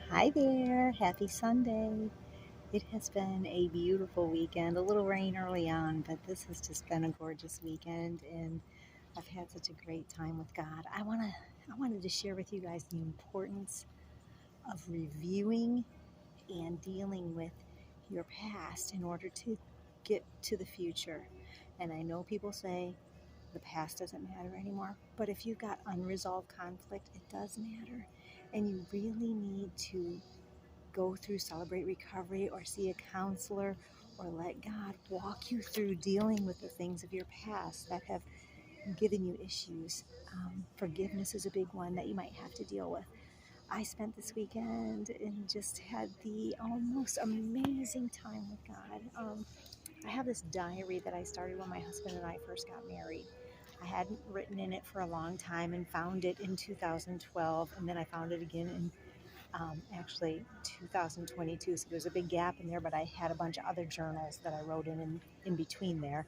Hi there, happy Sunday. It has been a beautiful weekend, a little rain early on, but this has just been a gorgeous weekend and I've had such a great time with God. I wanted to share with you guys the importance of reviewing and dealing with your past in order to get to the future. And I know people say the past doesn't matter anymore, but if you've got unresolved conflict, it does matter. And you really need to go through Celebrate Recovery or see a counselor or let God walk you through dealing with the things of your past that have given you issues. Forgiveness is a big one that you might have to deal with. I spent this weekend and just had the almost amazing time with God. I have this diary that I started when my husband and I first got married. I hadn't written in it for a long time and found it in 2012, and then I found it again in actually 2022. So there's a big gap in there, but I had a bunch of other journals that I wrote in between there.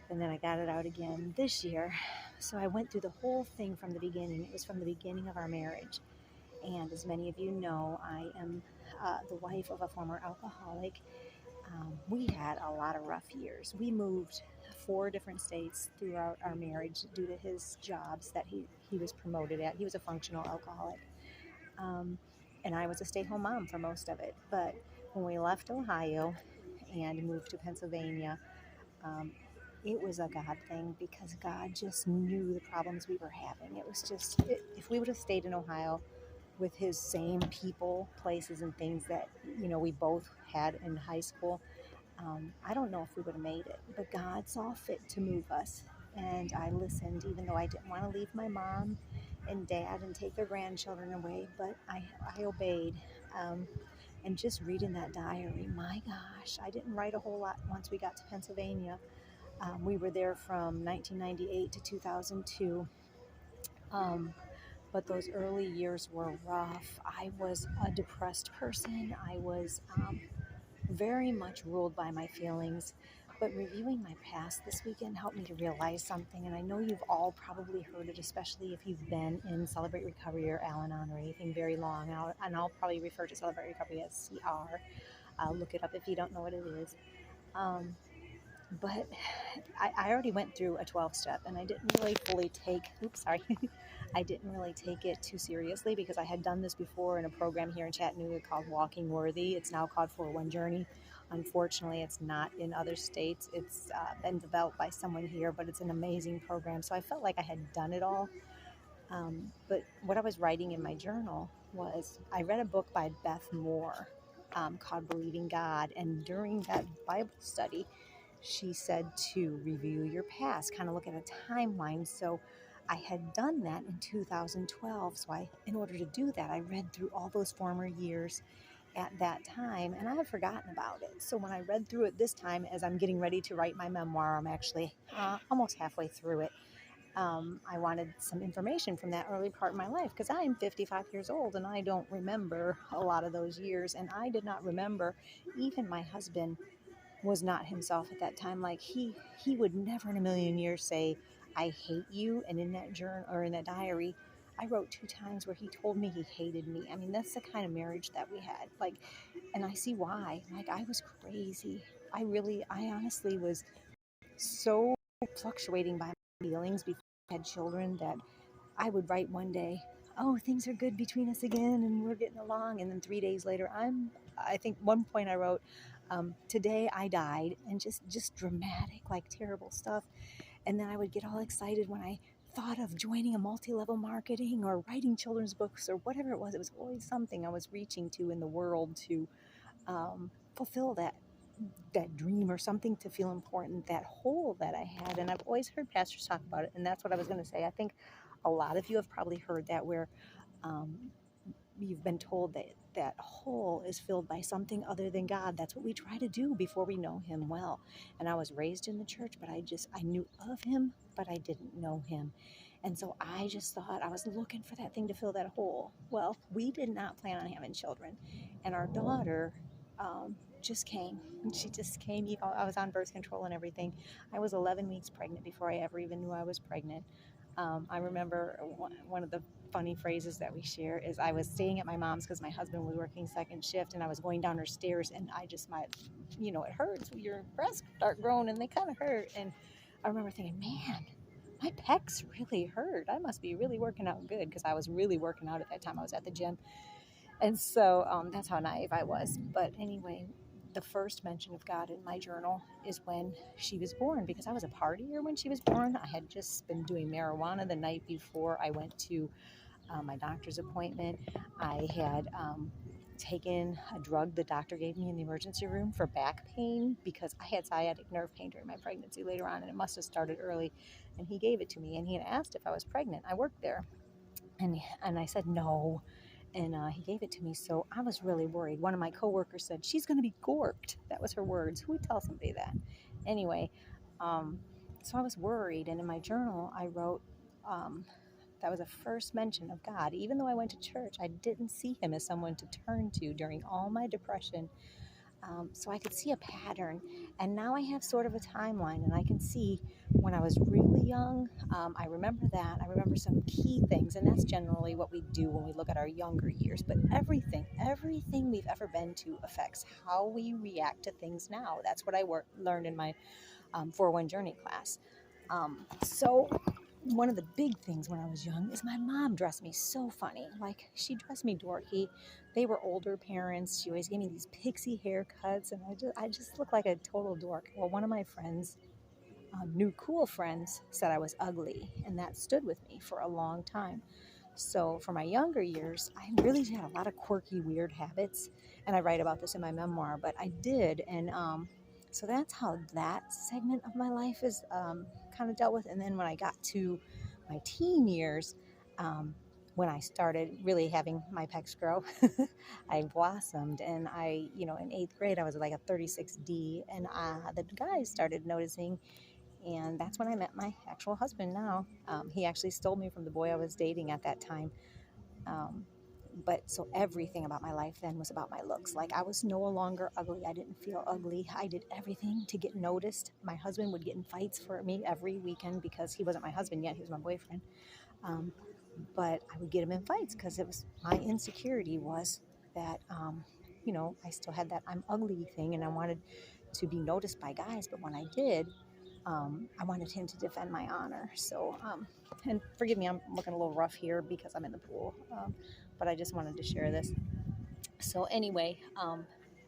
And then I got it out again this year. So I went through the whole thing from the beginning. It was from the beginning of our marriage. And as many of you know, I am the wife of a former alcoholic. We had a lot of rough years. We moved 4 different states throughout our marriage due to his jobs that he was promoted at. He was a functional alcoholic. Um, and I was a stay-home mom for most of it. But when we left Ohio and moved to Pennsylvania, um, it was a God thing because God just knew the problems we were having. It was just, if we would have stayed in Ohio with his same people, places, and things that, we both had in high school, I don't know if we would have made it. But God saw fit to move us. And I listened, even though I didn't want to leave my mom and dad and take their grandchildren away, but I obeyed. Um, and just reading that diary, my gosh, I didn't write a whole lot once we got to Pennsylvania. We were there from 1998 to 2002. Um, but those early years were rough. I was a depressed person. I was very much ruled by my feelings. But reviewing my past this weekend helped me to realize something. And I know you've all probably heard it, especially if you've been in Celebrate Recovery or Al Anon or anything very long. And I'll probably refer to Celebrate Recovery as CR. I'll look it up if you don't know what it is. Um, but I already went through a 12 step and I didn't really fully take, oops, sorry. I didn't really take it too seriously because I had done this before in a program here in Chattanooga called Walking Worthy. It's now called 4-1 Journey. Unfortunately, it's not in other states. It's been developed by someone here, but it's an amazing program. So I felt like I had done it all. But what I was writing in my journal was I read a book by Beth Moore called Believing God. And during that Bible study, she said to review your past, kind of look at a timeline. So I had done that in 2012. So in order to do that, I read through all those former years at that time and I had forgotten about it. So when I read through it this time, as I'm getting ready to write my memoir, I'm actually almost halfway through it. I wanted some information from that early part of my life because I'm 55 years old and I don't remember a lot of those years. And I did not remember even my husband was not himself at that time. Like he would never in a million years say, "I hate you." And in that journal or in that diary, I wrote 2 times where he told me he hated me. I mean, that's the kind of marriage that we had. Like, and I see why. Like, I was crazy. I honestly was so fluctuating by my feelings before I had children that I would write one day, "Oh, things are good between us again and we're getting along." And then 3 days later, I think one point I wrote, "Today I died," and just dramatic, like terrible stuff. And then I would get all excited when I thought of joining a multi-level marketing or writing children's books or whatever it was. It was always something I was reaching to in the world to fulfill that dream or something to feel important, that hole that I had. And I've always heard pastors talk about it. And that's what I was going to say. I think a lot of you have probably heard that where um, you've been told that that hole is filled by something other than God. That's what we try to do before we know him well. And I was raised in the church, but I knew of him, but I didn't know him. And so I just thought I was looking for that thing to fill that hole. Well, we did not plan on having children. And our daughter just came. She just came. I was on birth control and everything. I was 11 weeks pregnant before I ever even knew I was pregnant. I remember one of the funny phrases that we share is I was staying at my mom's because my husband was working second shift, and I was going down her stairs, and I just it hurts. Your breasts start growing and they kind of hurt. And I remember thinking, man, my pecs really hurt. I must be really working out good, because I was really working out at that time. I was at the gym. And so that's how naive I was. But anyway, the first mention of God in my journal is when she was born, because I was a partier when she was born. I had just been doing marijuana the night before I went to my doctor's appointment. I had taken a drug the doctor gave me in the emergency room for back pain, because I had sciatic nerve pain during my pregnancy later on, and it must have started early. And he gave it to me, and he had asked if I was pregnant. I worked there, and I said no. And he gave it to me, so I was really worried. One of my coworkers said, "She's going to be gorked." That was her words. Who would tell somebody that? Anyway, so I was worried, and in my journal I wrote, that was the first mention of God. Even though I went to church, I didn't see him as someone to turn to during all my depression. So I could see a pattern. And now I have sort of a timeline, and I can see when I was really young. I remember that. I remember some key things, and that's generally what we do when we look at our younger years. But everything we've ever been to affects how we react to things now. That's what I learned in my 4-1 Journey class. So one of the big things when I was young is my mom dressed me so funny. Like, she dressed me dorky. They were older parents. She always gave me these pixie haircuts, and I just looked like a total dork. Well, one of my friends, new cool friends, said I was ugly, and that stood with me for a long time. So for my younger years, I really had a lot of quirky, weird habits, and I write about this in my memoir, but I did. And so that's how that segment of my life is kind of dealt with. And then when I got to my teen years, when I started really having my pecs grow, I blossomed. And in 8th grade, I was like a 36D, and the guys started noticing. And that's when I met my actual husband now. He actually stole me from the boy I was dating at that time. But so everything about my life then was about my looks. Like, I was no longer ugly. I didn't feel ugly. I did everything to get noticed. My husband would get in fights for me every weekend, because he wasn't my husband yet. He was my boyfriend. But I would get him in fights because it was my insecurity was that, I still had that I'm ugly thing, and I wanted to be noticed by guys. But when I did, I wanted him to defend my honor. So, and forgive me, I'm looking a little rough here because I'm in the pool, but I just wanted to share this. So anyway,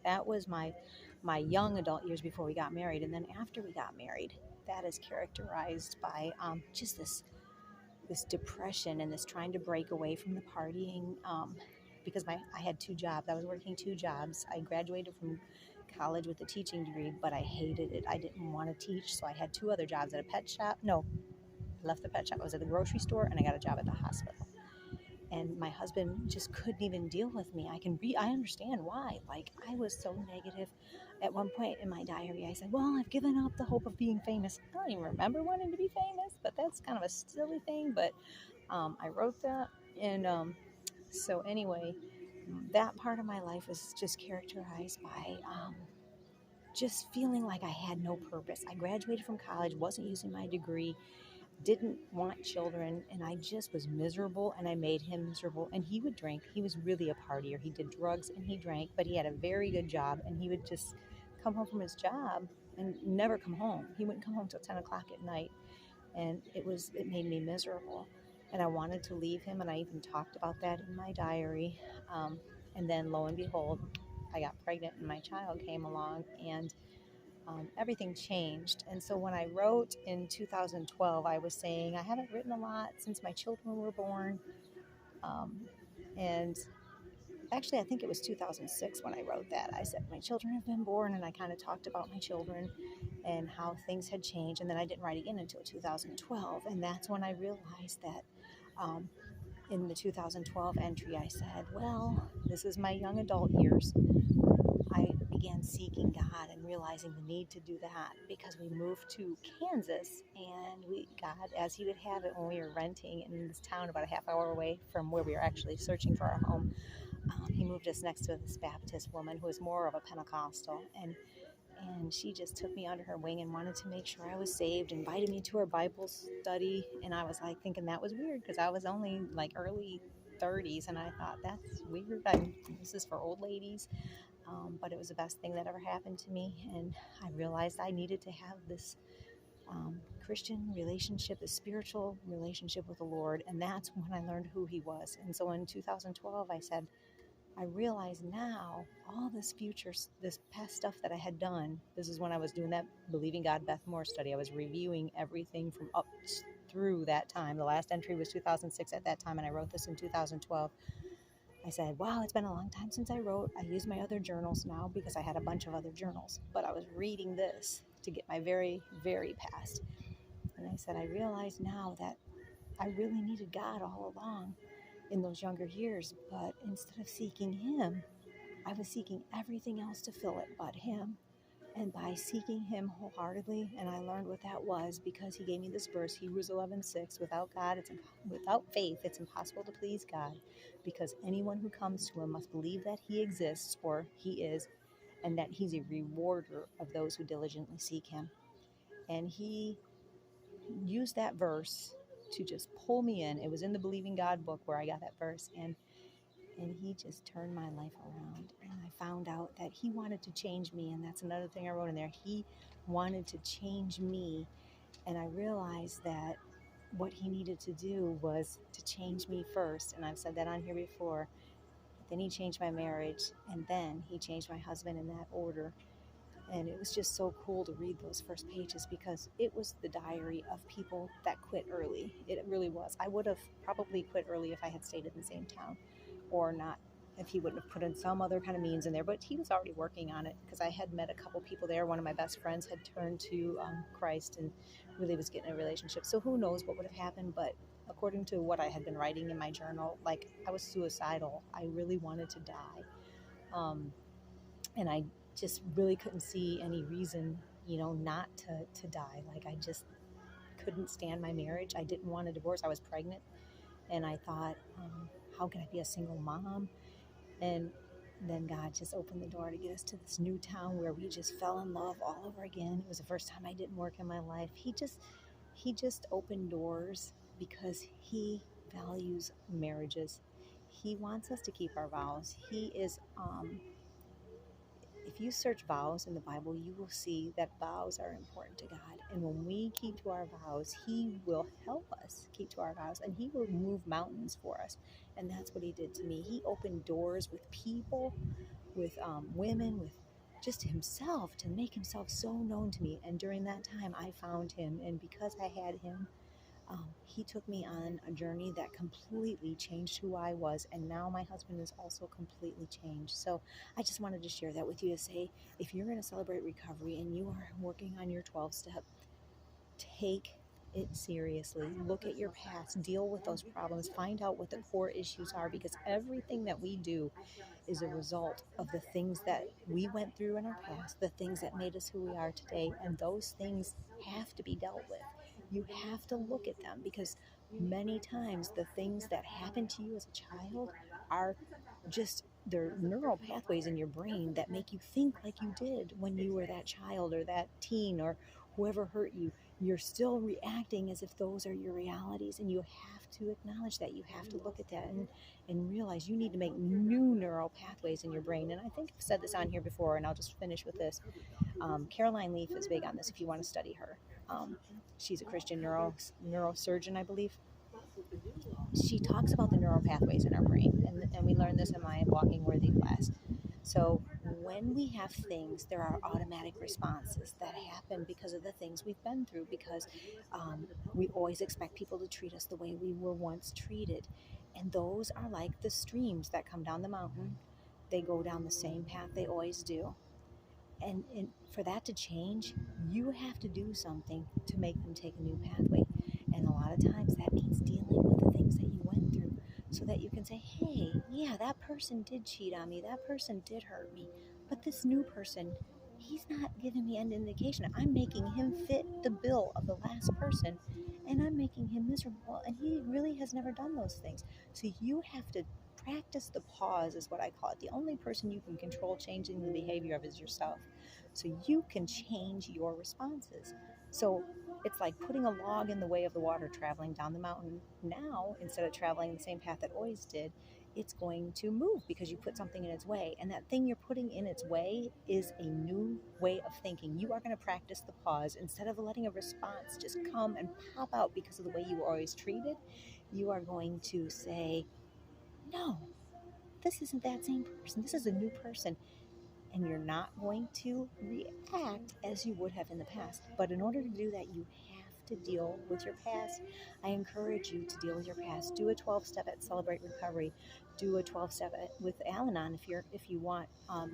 that was my young adult years before we got married. And then after we got married, that is characterized by just this depression and this trying to break away from the partying, because I had 2 jobs. I was working 2 jobs. I graduated from college with a teaching degree, but I hated it. I didn't want to teach, so I had 2 other jobs at a pet shop. No, I left the pet shop. I was at the grocery store, and I got a job at the hospital. And my husband just couldn't even deal with me. I understand why. Like, I was so negative. At one point in my diary, I said, "Well, I've given up the hope of being famous." I don't even remember wanting to be famous, but that's kind of a silly thing. But I wrote that. And so anyway, that part of my life was just characterized by just feeling like I had no purpose. I graduated from college, wasn't using my degree, didn't want children, and I just was miserable, and I made him miserable. And he would drink. He was really a partier. He did drugs and he drank, but he had a very good job, and he would just come home from his job and never come home. He wouldn't come home till 10 o'clock at night, and it made me miserable. And I wanted to leave him, and I even talked about that in my diary. And then lo and behold, I got pregnant, and my child came along, and everything changed. And so when I wrote in 2012, I was saying I haven't written a lot since my children were born. And actually, I think it was 2006 when I wrote that. I said, my children have been born, and I kind of talked about my children and how things had changed. And then I didn't write again until 2012. And that's when I realized that in the 2012 entry, I said, well, this is my young adult years. I began seeking God and realizing the need to do that, because we moved to Kansas, and God, as He would have it when we were renting in this town about a half hour away from where we were actually searching for our home, He moved us next to this Baptist woman who was more of a Pentecostal, and and she just took me under her wing and wanted to make sure I was saved, invited me to her Bible study. And I was like thinking that was weird because I was only like early 30s, and I thought that's weird. This is for old ladies. But it was the best thing that ever happened to me. And I realized I needed to have this Christian relationship, a spiritual relationship with the Lord. And that's when I learned who he was. And so in 2012, I said, I realize now all this past stuff that I had done. This is when I was doing that Believing God Beth Moore study. I was reviewing everything from up through that time. The last entry was 2006 at that time, and I wrote this in 2012. I said, wow, it's been a long time since I wrote. I use my other journals now because I had a bunch of other journals, but I was reading this to get my very, very past. And I said, I realize now that I really needed God all along in those younger years, but instead of seeking him, I was seeking everything else to fill it but him. And by seeking him wholeheartedly, and I learned what that was because he gave me this verse, Hebrews 11:6, without faith, it's impossible to please God, because anyone who comes to him must believe that he exists, or he is, and that he's a rewarder of those who diligently seek him. And he used that verse to just pull me in. It was in the Believing God book where I got that verse, and he just turned my life around. And I found out that he wanted to change me, and that's another thing I wrote in there. He wanted to change me, and I realized that what he needed to do was to change me first, and I've said that on here before. Then he changed my marriage, and then he changed my husband, in that order. And it was just so cool to read those first pages because it was the diary of people that quit early. It really was. I would have probably quit early if I had stayed in the same town, or not, if he wouldn't have put in some other kind of means in there. But he was already working on it because I had met a couple people there. One of my best friends had turned to Christ and really was getting a relationship. So who knows what would have happened. But according to what I had been writing in my journal, like, I was suicidal. I really wanted to die. And I just really couldn't see any reason, not to die. Like, I just couldn't stand my marriage. I didn't want a divorce. I was pregnant, and I thought, how can I be a single mom? And then God just opened the door to get us to this new town where we just fell in love all over again. It was the first time I didn't work in my life. He just opened doors because he values marriages. He wants us to keep our vows. He is if you search vows in the Bible, you will see that vows are important to God. And when we keep to our vows, he will help us keep to our vows, and he will move mountains for us. And that's what he did to me. He opened doors with people, with women, with just himself, to make himself so known to me. And during that time, I found him. And because I had him, he took me on a journey that completely changed who I was, and now my husband is also completely changed. So I just wanted to share that with you to say, if you're going to celebrate recovery and you are working on your 12-step, take it seriously. Look at your past, deal with those problems, find out what the core issues are, because everything that we do is a result of the things that we went through in our past, the things that made us who we are today, and those things have to be dealt with. You have to look at them, because many times the things that happen to you as a child are just, they're neural pathways in your brain that make you think like you did when you were that child or that teen or whoever hurt you. You're still reacting as if those are your realities, and you have to acknowledge that. You have to look at that and realize you need to make new neural pathways in your brain. And I think I've said this on here before, and I'll just finish with this. Caroline Leaf is big on this if you want to study her. She's a Christian neurosurgeon, I believe. She talks about the neural pathways in our brain, and we learned this in my Walking Worthy class. So when we have things, there are automatic responses that happen because of the things we've been through, because we always expect people to treat us the way we were once treated. And those are like the streams that come down the mountain. They go down the same path they always do. And for that to change, you have to do something to make them take a new pathway. And a lot of times that means dealing with the things that you went through, so that you can say, hey, yeah, that person did cheat on me. That person did hurt me. But this new person, he's not giving me any indication. I'm making him fit the bill of the last person, and I'm making him miserable. And he really has never done those things. So you have to Practice the pause is what I call it. The only person you can control changing the behavior of is yourself. So you can change your responses. So it's like putting a log in the way of the water traveling down the mountain. Now, instead of traveling the same path it always did, it's going to move because you put something in its way. And that thing you're putting in its way is a new way of thinking. You are going to practice the pause. Instead of letting a response just come and pop out because of the way you were always treated, you are going to say, no, this isn't that same person. This is a new person. And you're not going to react as you would have in the past. But in order to do that, you have to deal with your past. I encourage you to deal with your past. Do a 12-step at Celebrate Recovery. Do a 12-step with Al-Anon if you want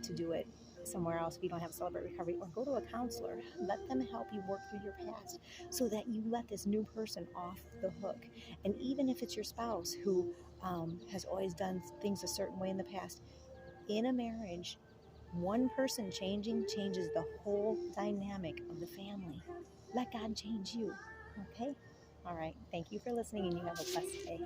to do it somewhere else if you don't have Celebrate Recovery, or go to a counselor. Let them help you work through your past so that you let this new person off the hook. And even if it's your spouse who has always done things a certain way in the past, in a marriage, one person changing changes the whole dynamic of the family. Let God change you. Okay? All right. Thank you for listening, and you have a blessed day.